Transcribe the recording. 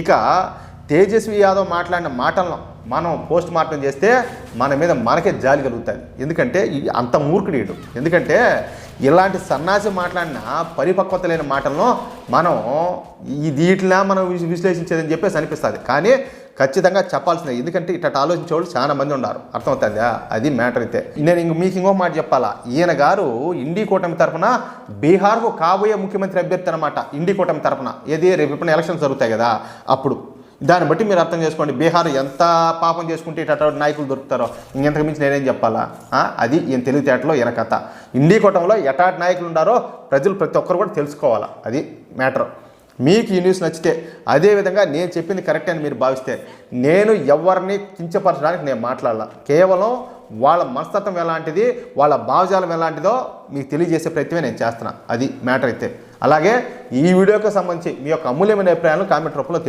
ఇక తేజస్వి యాదవ్ మాట్లాడిన మాటలను మనం పోస్ట్ మార్టం చేస్తే మన మీద మనకే జాలి కలుగుతుంది. ఎందుకంటే అంత మూర్ఖుడు. ఎందుకంటే ఇలాంటి సన్నాసి మాట్లాడిన పరిపక్వత లేని మాటలను మనం వీటిలా మనం విశ్లేషించేదని చెప్పేసి అనిపిస్తుంది. కానీ ఖచ్చితంగా చెప్పాల్సిందే. ఎందుకంటే ఇట్లా ఆలోచించేవాళ్ళు చాలా మంది ఉన్నారు. అర్థమవుతుందా? అది మ్యాటర్ అయితే. నేను మీకు ఇంకో మాట చెప్పాలా. ఈయన గారు ఇండి కూటమి తరఫున బీహార్కు కాబోయే ముఖ్యమంత్రి అభ్యర్థి అనమాట. ఇండి కూటమి తరఫున ఏది రేపు ఎలక్షన్స్ జరుగుతాయి కదా, అప్పుడు దాన్ని బట్టి మీరు అర్థం చేసుకోండి. బీహార్ ఎంత పాపం చేసుకుంటే ఇటు నాయకులు దొరుకుతారో ఇంకెంతకు మించి నేనేం చెప్పాలా. అది ఈయన తెలివితేటలో ఈయన కథ. ఇండి కూటమిలో ఎటాటి నాయకులు ఉన్నారో ప్రజలు ప్రతి ఒక్కరు కూడా తెలుసుకోవాలా. అది మ్యాటర్. మీకు ఈ న్యూస్ నచ్చితే, అదేవిధంగా నేను చెప్పింది కరెక్ట్ అని మీరు భావిస్తే, నేను ఎవరిని కించపరచడానికి నేను మాట్లాడాల. కేవలం వాళ్ళ మనస్తత్వం ఎలాంటిది, వాళ్ళ భావజాలం ఎలాంటిదో మీకు తెలియజేసే ప్రయత్నమే నేను చేస్తున్నా. అది మ్యాటర్ అయితే. అలాగే ఈ వీడియోకి సంబంధించి మీ యొక్క అమూల్యమైన అభిప్రాయాలను కామెంట్ రూపంలో